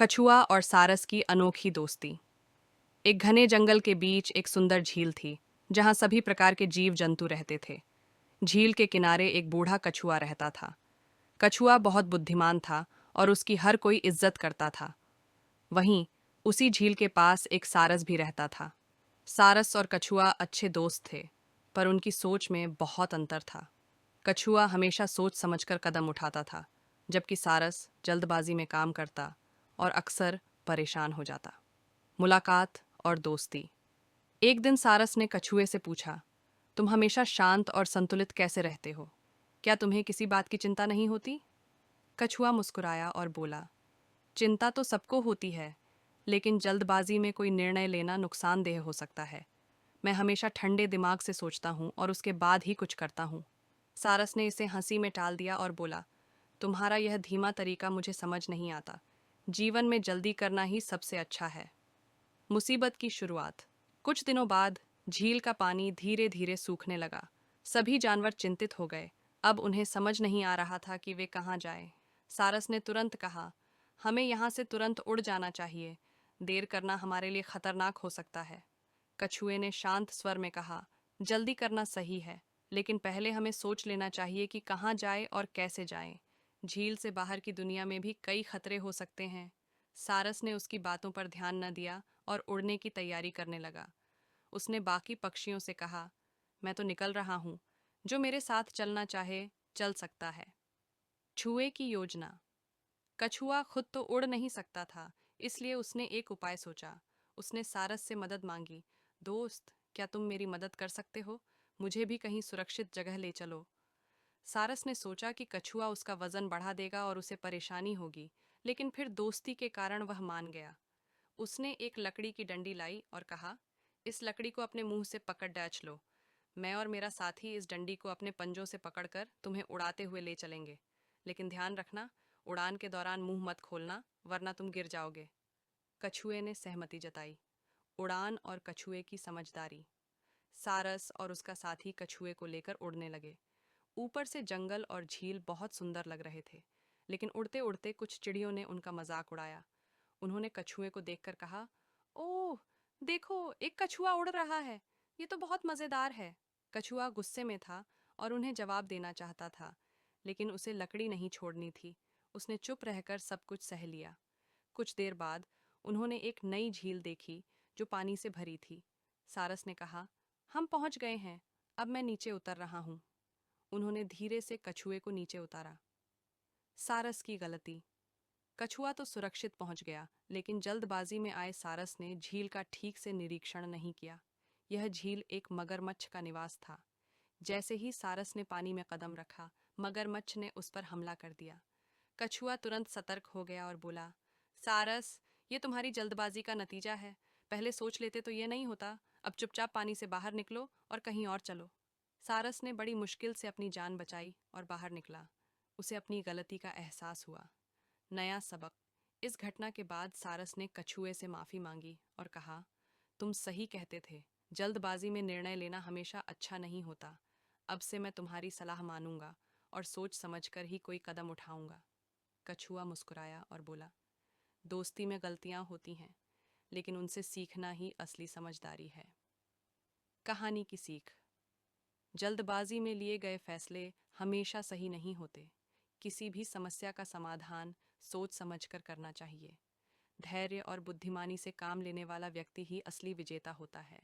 कछुआ और सारस की अनोखी दोस्ती। एक घने जंगल के बीच एक सुंदर झील थी, जहां सभी प्रकार के जीव जंतु रहते थे। झील के किनारे एक बूढ़ा कछुआ रहता था। कछुआ बहुत बुद्धिमान था और उसकी हर कोई इज्जत करता था। वहीं उसी झील के पास एक सारस भी रहता था। सारस और कछुआ अच्छे दोस्त थे, पर उनकी सोच में बहुत अंतर था। कछुआ हमेशा सोच समझकर कदम उठाता था, जबकि सारस जल्दबाजी में काम करता और अक्सर परेशान हो जाता। मुलाकात और दोस्ती। एक दिन सारस ने कछुए से पूछा, तुम हमेशा शांत और संतुलित कैसे रहते हो? क्या तुम्हें किसी बात की चिंता नहीं होती? कछुआ मुस्कुराया और बोला, चिंता तो सबको होती है, लेकिन जल्दबाजी में कोई निर्णय लेना नुकसानदेह हो सकता है। मैं हमेशा ठंडे दिमाग से सोचता हूँ और उसके बाद ही कुछ करता हूँ। सारस ने इसे हंसी में टाल दिया और बोला, तुम्हारा यह धीमा तरीका मुझे समझ नहीं आता। जीवन में जल्दी करना ही सबसे अच्छा है। मुसीबत की शुरुआत। कुछ दिनों बाद झील का पानी धीरे धीरे सूखने लगा। सभी जानवर चिंतित हो गए। अब उन्हें समझ नहीं आ रहा था कि वे कहाँ जाएं। सारस ने तुरंत कहा, हमें यहाँ से तुरंत उड़ जाना चाहिए। देर करना हमारे लिए खतरनाक हो सकता है। कछुए ने शांत स्वर में कहा, जल्दी करना सही है, लेकिन पहले हमें सोच लेना चाहिए कि कहाँ जाए और कैसे जाएं। झील से बाहर की दुनिया में भी कई खतरे हो सकते हैं। सारस ने उसकी बातों पर ध्यान न दिया और उड़ने की तैयारी करने लगा। उसने बाकी पक्षियों से कहा, मैं तो निकल रहा हूँ, जो मेरे साथ चलना चाहे चल सकता है। छुए की योजना। कछुआ खुद तो उड़ नहीं सकता था, इसलिए उसने एक उपाय सोचा। उसने सारस से मदद मांगी, दोस्त, क्या तुम मेरी मदद कर सकते हो? मुझे भी कहीं सुरक्षित जगह ले चलो। सारस ने सोचा कि कछुआ उसका वजन बढ़ा देगा और उसे परेशानी होगी, लेकिन फिर दोस्ती के कारण वह मान गया। उसने एक लकड़ी की डंडी लाई और कहा, इस लकड़ी को अपने मुंह से पकड़ डाच लो। मैं और मेरा साथी इस डंडी को अपने पंजों से पकड़कर तुम्हें उड़ाते हुए ले चलेंगे। लेकिन ध्यान रखना, उड़ान के दौरान मुंह मत खोलना, वरना तुम गिर जाओगे। कछुए ने सहमति जताई। उड़ान और कछुए की समझदारी। सारस और उसका साथी कछुए को लेकर उड़ने लगे। ऊपर से जंगल और झील बहुत सुंदर लग रहे थे, लेकिन उड़ते उड़ते कुछ चिड़ियों ने उनका मजाक उड़ाया। उन्होंने कछुए को देखकर कहा, ओह, देखो, एक कछुआ उड़ रहा है। ये तो बहुत मजेदार है। कछुआ गुस्से में था और उन्हें जवाब देना चाहता था, लेकिन उसे लकड़ी नहीं छोड़नी थी। उसने चुप रहकर सब कुछ सह लिया। कुछ देर बाद उन्होंने एक नई झील देखी, जो पानी से भरी थी। सारस ने कहा, हम पहुंच गए हैं, अब मैं नीचे उतर रहा हूं। उन्होंने धीरे से कछुए को नीचे उतारा। सारस की गलती। कछुआ तो सुरक्षित पहुंच गया, लेकिन जल्दबाजी में आए सारस ने झील का ठीक से निरीक्षण नहीं किया। यह झील एक मगरमच्छ का निवास था। जैसे ही सारस ने पानी में कदम रखा, मगरमच्छ ने उस पर हमला कर दिया। कछुआ तुरंत सतर्क हो गया और बोला, सारस, ये तुम्हारी जल्दबाजी का नतीजा है। पहले सोच लेते तो ये नहीं होता। अब चुपचाप पानी से बाहर निकलो और कहीं और चलो। सारस ने बड़ी मुश्किल से अपनी जान बचाई और बाहर निकला। उसे अपनी गलती का एहसास हुआ। नया सबक। इस घटना के बाद सारस ने कछुए से माफी मांगी और कहा, तुम सही कहते थे, जल्दबाजी में निर्णय लेना हमेशा अच्छा नहीं होता। अब से मैं तुम्हारी सलाह मानूंगा और सोच समझकर ही कोई कदम उठाऊंगा। कछुआ मुस्कुराया और बोला, दोस्ती में गलतियां होती हैं, लेकिन उनसे सीखना ही असली समझदारी है। कहानी की सीख। जल्दबाजी में लिए गए फैसले हमेशा सही नहीं होते। किसी भी समस्या का समाधान सोच समझकर करना चाहिए। धैर्य और बुद्धिमानी से काम लेने वाला व्यक्ति ही असली विजेता होता है।